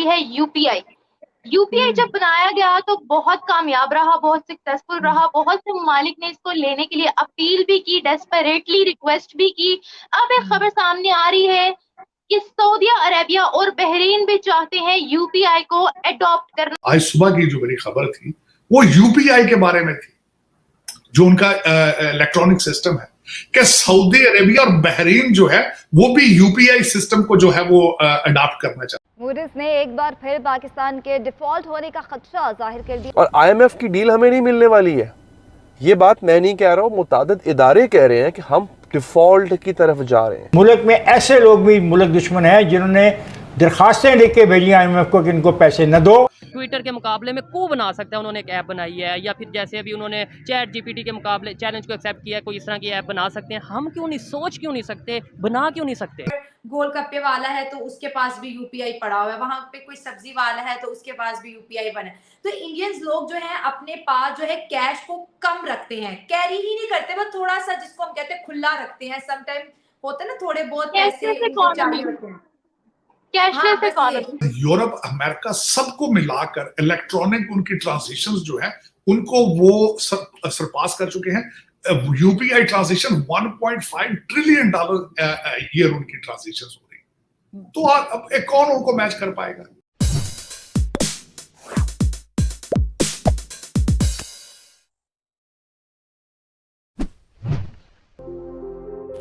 है UPI. UPI जब बनाया गया तो बहुत कामयाब रहा, बहुत सक्सेसफुल रहा, बहुत से ममालिक ने इसको लेने के लिए अपील भी की, डेस्परेटली रिक्वेस्ट भी की। अब एक खबर सामने आ रही है कि सऊदी अरेबिया और बहरीन भी चाहते हैं यूपीआई को एडॉप्ट करना। आज सुबह की जो मेरी खबर थी वो यूपीआई के बारे में थी, जो उनका इलेक्ट्रॉनिक सिस्टम है कि सऊदी अरेबिया और बहरीन जो है वो भी यूपीआई सिस्टम को जो है वो अडॉप्ट करना चाहते हैं। मूडीज ने एक बार फिर पाकिस्तान के डिफॉल्ट होने का खदशा जाहिर कर दिया और आईएमएफ की डील हमें नहीं मिलने वाली है। ये बात मैं नहीं कह रहा हूँ, मुतादिद इदारे कह रहे हैं कि हम डिफॉल्ट की तरफ जा रहे हैं। मुल्क में ऐसे लोग भी मुल्क दुश्मन हैं जिन्होंने दरखास्तें लिख के भेजी आईएमएफ को कि इनको पैसे न दो। ट्विटर के मुकाबले में को बना सकता है, उन्होंने एक ऐप बनाई है, या फिर जैसे अभी उन्होंने चैट जीपीटी के मुकाबले चैलेंज को एक्सेप्ट किया है, कोई इस तरह की ऐप बना सकते हैं। हम क्यों नहीं सोच क्यों नहीं सकते, बना क्यों नहीं सकते? गोलगप्पे वाला है तो उसके पास भी यूपीआई पड़ा हुआ है, वहां पे कोई सब्जी वाला है तो उसके पास भी यूपीआई बना है। तो इंडियंस लोग जो है अपने पास जो है कैश को कम रखते हैं, कैरी ही नहीं करते, बस थोड़ा सा जिसको हम कहते हैं खुला रखते हैं। समटाइम होता है ना थोड़े बहुत पैसे चाहिए होते हैं। Cashless economy. यूरोप, अमेरिका सबको मिलाकर इलेक्ट्रॉनिक उनकी ट्रांजेक्शंस जो है उनको वो सरपास कर चुके हैं। यूपीआई ट्रांजेक्शन $1.5 ट्रिलियन ईयर उनकी ट्रांजेक्शंस हो रही, तो अब कौन उनको मैच कर पाएगा?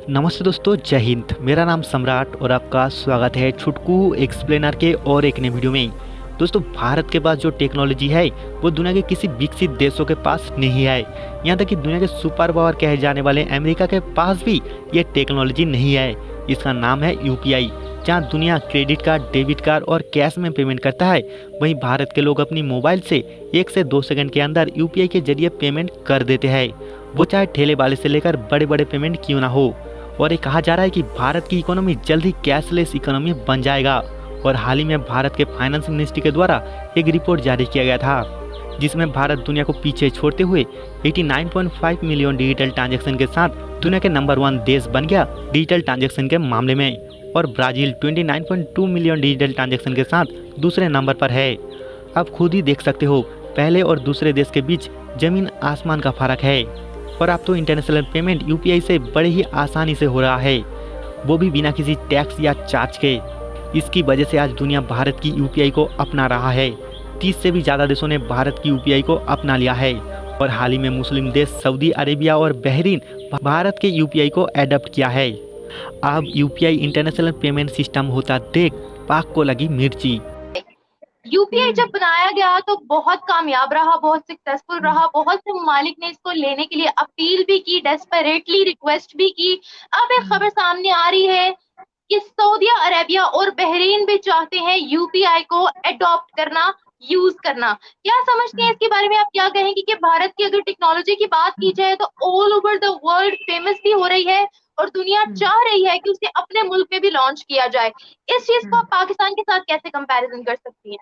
नमस्ते दोस्तों, जय हिंद। मेरा नाम सम्राट और आपका स्वागत है छुटकू एक्सप्लेनर के और एक नए वीडियो में। दोस्तों, भारत के पास जो टेक्नोलॉजी है वो दुनिया के किसी विकसित देशों के पास नहीं है। यहाँ तक कि दुनिया के सुपर पावर कहे जाने वाले अमेरिका के पास भी ये टेक्नोलॉजी नहीं है। इसका नाम है यूपीआई। जहाँ दुनिया क्रेडिट कार्ड, डेबिट कार्ड और कैश में पेमेंट करता है, वहीं भारत के लोग अपनी मोबाइल से 1 से 2 सेकंड के अंदर यूपीआई के जरिए पेमेंट कर देते हैं, वो चाहे ठेले वाले से लेकर बड़े बड़े पेमेंट क्यों ना हो। और ये कहा जा रहा है कि भारत की इकोनॉमी जल्द ही कैशलेस इकोनॉमी बन जाएगा। और हाल ही में भारत के फाइनेंस मिनिस्ट्री के द्वारा एक रिपोर्ट जारी किया गया था, जिसमें भारत दुनिया को पीछे छोड़ते हुए 89.5 मिलियन डिजिटल ट्रांजैक्शन के साथ दुनिया के नंबर 1 देश बन गया डिजिटल ट्रांजैक्शन के मामले में। और ब्राज़ील 29.2 मिलियन डिजिटल ट्रांजैक्शन के साथ दूसरे नंबर पर है। आप खुद ही देख सकते हो, पहले और दूसरे देश के बीच जमीन आसमान का फर्क है। और अब तो इंटरनेशनल पेमेंट यूपीआई से बड़े ही आसानी से हो रहा है, वो भी बिना किसी टैक्स या चार्ज के। इसकी वजह से आज दुनिया भारत की यूपीआई को अपना रहा है। 30 से भी ज़्यादा देशों ने भारत की यूपीआई को अपना लिया है। और हाल ही में मुस्लिम देश सऊदी अरेबिया और बहरीन भारत के यूपीआई को एडॉप्ट किया है। अब यूपीआई इंटरनेशनल पेमेंट सिस्टम होता देख पाक को लगी मिर्ची। यूपीआई जब बनाया गया तो बहुत कामयाब रहा, बहुत सक्सेसफुल रहा, बहुत से ममालिक ने इसको लेने के लिए अपील भी की, डेस्परेटली रिक्वेस्ट भी की। अब एक खबर सामने आ रही है कि सऊदी अरेबिया और बहरीन भी चाहते हैं यूपीआई को एडॉप्ट करना, यूज करना। क्या समझते हैं इसके बारे में? आप क्या कहेंगे कि भारत की अगर टेक्नोलॉजी की बात की जाए तो all over the world famous भी हो रही है और दुनिया चाह रही है कि उसे अपने मुल्क में भी लॉन्च किया जाए। इस चीज को आप पाकिस्तान के साथ कैसे कंपैरिजन कर सकती हैं?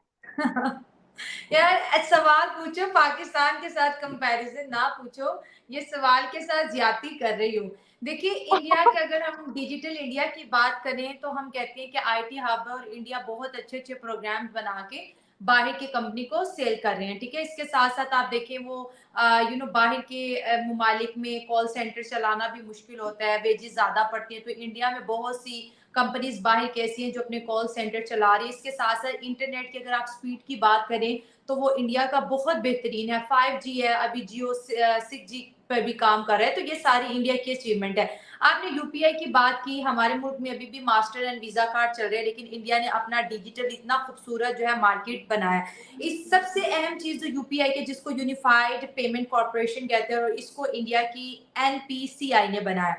यार सवाल पूछो, पाकिस्तान के साथ कंपैरिजन ना पूछो, ये सवाल के साथ ज्यादती कर रही हो। देखिए, इंडिया के अगर हम डिजिटल इंडिया की बात करें तो हम कहते हैं कि आईटी हब है और इंडिया बहुत अच्छे अच्छे प्रोग्राम बना के बाहर की कंपनी को सेल कर रहे हैं। ठीक है, इसके साथ साथ आप देखें वो बाहर के ममालिक में कॉल सेंटर चलाना भी मुश्किल होता है, वेजेस ज्यादा पड़ती है। तो इंडिया में बहुत सी कंपनीज बाहर की ऐसी हैं जो अपने कॉल सेंटर चला रही है। इसके साथ साथ इंटरनेट की अगर आप स्पीड की बात करें तो वो इंडिया का बहुत बेहतरीन है। 5G है, अभी जियो 6G पर भी काम कर रहा है। तो ये सारी इंडिया की अचीवमेंट है। आपने यूपीआई की बात की, हमारे मुल्क में अभी भी मास्टर एंड वीजा कार्ड चल रहे हैं, लेकिन इंडिया ने अपना डिजिटल इतना खूबसूरत जो है मार्केट बनाया। इस सबसे अहम चीज जो यूपीआई के, जिसको यूनिफाइड पेमेंट कॉर्पोरेशन कहते हैं, और इसको इंडिया की एनपीसीआई ने बनाया।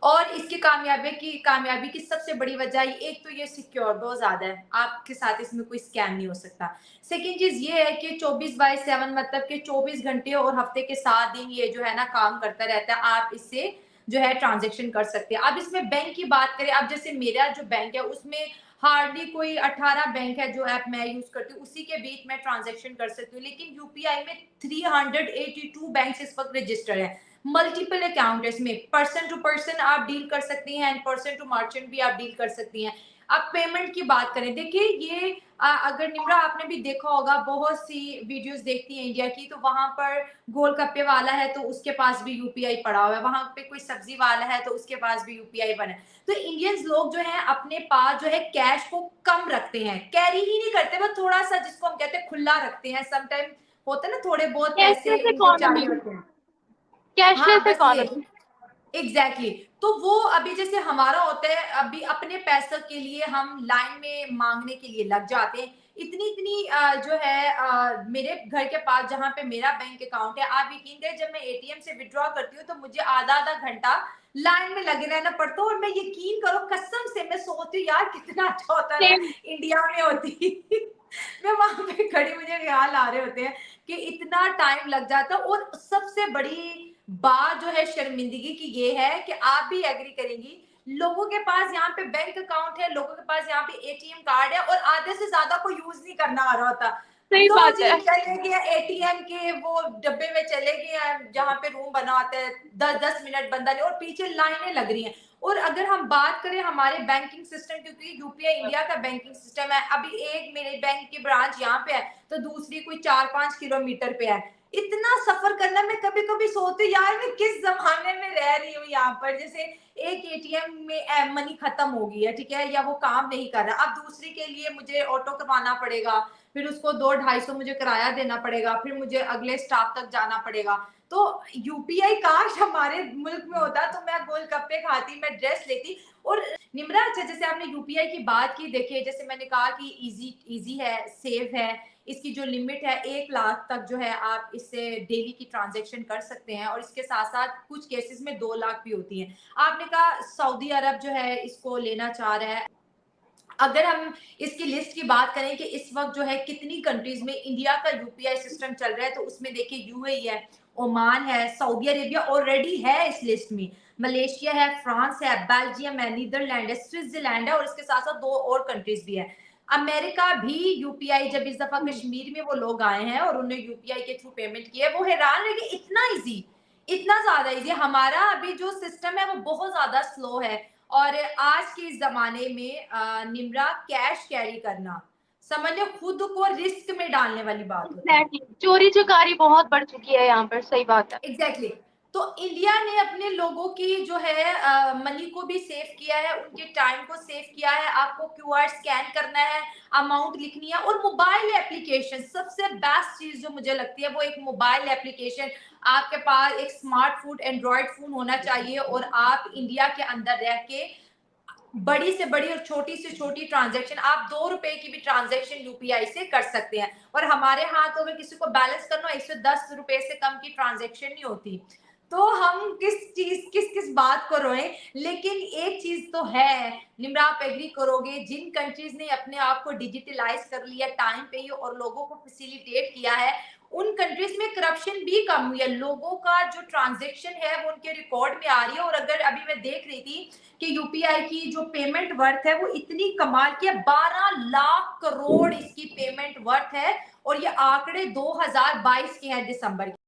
और इसकी कामयाबी की सबसे बड़ी वजह, एक तो ये सिक्योर बहुत ज्यादा है, आपके साथ इसमें कोई स्कैम नहीं हो सकता। सेकेंड चीज ये है कि 24/7 मतलब कि 24 घंटे और हफ्ते के 7 दिन ये जो है ना काम करता रहता है। आप इससे जो है ट्रांजेक्शन कर सकते हैं। अब इसमें बैंक की बात करें, अब जैसे मेरा जो बैंक है उसमें हार्डली कोई 18 बैंक है जो ऐप मैं यूज करती हूँ, उसी के बीच में ट्रांजेक्शन कर सकती हूँ। लेकिन यूपीआई में 382 बैंक इस वक्त रजिस्टर है। मल्टीपल अकाउंट है इसमें, पर्सन टू पर्सन आप डील कर सकती हैं एंड पर्सन टू मर्चेंट भी आप डील कर सकती हैं। अब पेमेंट की बात करें, देखिए ये अगर निम्रा आपने भी देखा होगा, बहुत सी वीडियोस देखती हैं इंडिया की, तो वहां पर गोलगप्पे वाला है तो उसके पास भी यूपीआई पड़ा हुआ है, वहां पे कोई सब्जी वाला है तो उसके पास भी यूपीआई बना है। तो इंडियंस लोग जो है अपने पास जो है कैश को कम रखते हैं, कैरी ही नहीं करते, बस थोड़ा सा जिसको हम कहते हैं खुला रखते हैं। समटाइम होता है ना, थोड़े बहुत पैसे इनको चाहिए होते हैं। कैशलेस इकोनॉमी, एग्जैक्टली तो वो अभी जैसे हमारा होता है, अभी अपने पैसों के लिए हम लाइन में मांगने के लिए लग जाते हैं। इतनी जो है मेरे घर के पास जहां पे मेरा बैंक अकाउंट है, आप यकीन करें जब मैं एटीएम से विड्रॉ करती हूँ तो मुझे आधा घंटा लाइन में लगे रहना पड़ता है। और मैं यकीन करो कसम से मैं सोचती हूँ यार कितना अच्छा होता है इंडिया में होती मैं वहां पे खड़ी, मुझे ख्याल आ रहे होते हैं कि इतना टाइम लग जाता है। और सबसे बड़ी बात जो है शर्मिंदगी की ये है कि आप भी एग्री करेंगी, लोगों के पास यहाँ पे बैंक अकाउंट है, लोगों के पास यहाँ पे एटीएम कार्ड है और आधे से ज्यादा को यूज नहीं करना आ रहा होता। सही बात है। चले गए एटीएम के वो डब्बे में चले गए जहाँ पे रूम बना होता है, 10 मिनट बंदा नहीं, और पीछे लाइनें लग रही हैं। और अगर हम बात करें हमारे बैंकिंग सिस्टम, क्योंकि यूपीआई इंडिया का बैंकिंग सिस्टम है, अभी एक मेरे बैंक की ब्रांच यहाँ पे है तो दूसरी कोई 4-5 किलोमीटर पे है। इतना सफर करना, मैं कभी कभी सोचती यार मैं किस जमाने में रह रही हूँ यहाँ पर। जैसे एक एटीएम में मनी खत्म हो गई है, ठीक है, या वो काम नहीं कर रहा, अब दूसरी के लिए मुझे ऑटो करवाना पड़ेगा, फिर उसको 200-250 मुझे किराया देना पड़ेगा, फिर मुझे अगले स्टॉप तक जाना पड़ेगा। तो यूपीआई काश हमारे मुल्क में होता तो मैं गोलगप्पे खाती, मैं ड्रेस लेती। और निम्रा, अच्छा जैसे आपने यूपीआई की बात की, देखिए जैसे मैंने कहा कि इजी है, सेफ है, इसकी जो लिमिट है 1 लाख तक जो है आप इससे डेली की ट्रांजैक्शन कर सकते हैं, और इसके साथ साथ कुछ केसेस में 2 लाख भी होती हैं। आपने कहा सऊदी अरब जो है इसको लेना चाह रहा है। अगर हम इसकी लिस्ट की बात करें कि इस वक्त जो है कितनी कंट्रीज में इंडिया का यूपीआई सिस्टम चल रहा है, तो उसमें देखिए यूएई है, ओमान है, सऊदी अरेबिया ऑलरेडी है इस लिस्ट में, मलेशिया है, फ्रांस है, बेल्जियम है, नीदरलैंड है, स्विट्जरलैंड है, और इसके साथ साथ 2 और कंट्रीज भी है। अमेरिका भी यूपीआई, जब इस दफा कश्मीर में वो लोग आए हैं और उन्होंने यूपीआई के थ्रू पेमेंट की है, वो हैरान है कि इतना इजी, इतना ज्यादा इजी। हमारा अभी जो सिस्टम है वो बहुत ज्यादा स्लो है। और आज के इस जमाने में निम्रा कैश कैरी करना समझ खुद को रिस्क में डालने वाली बात होती है। चोरी चकारी बहुत बढ़ चुकी है यहाँ पर, सही बात है। एग्जैक्टली तो इंडिया ने अपने लोगों की जो है मनी को भी सेव किया है, उनके टाइम को सेव किया है। आपको क्यूआर स्कैन करना है, अमाउंट लिखनी है, और मोबाइल एप्लीकेशन सबसे बेस्ट चीज जो मुझे लगती है वो एक मोबाइल एप्लीकेशन। आपके पास एक स्मार्टफोन एंड्रॉयड फोन होना चाहिए और आप इंडिया के अंदर रह के बड़ी से बड़ी और छोटी से छोटी ट्रांजैक्शन, आप 2 रुपए की भी ट्रांजैक्शन यूपीआई से कर सकते हैं। और हमारे हाथों में किसी को बैलेंस करना 110 रुपए से कम की ट्रांजैक्शन नहीं होती। तो हम किस बात को रोए, लेकिन एक चीज तो है निम्रा, आप एग्री करोगे, जिन कंट्रीज ने अपने आप को डिजिटलाइज कर लिया टाइम पे ही और लोगों को फैसिलिटेट किया है, उन कंट्रीज में करप्शन भी कम हुई है। लोगों का जो ट्रांजैक्शन है वो उनके रिकॉर्ड में आ रही है। और अगर अभी मैं देख रही थी कि यूपीआई की जो पेमेंट वर्थ है वो इतनी कमाल की है, 12 लाख करोड़ इसकी पेमेंट वर्थ है, और ये आंकड़े 2022 के हैं, दिसंबर के।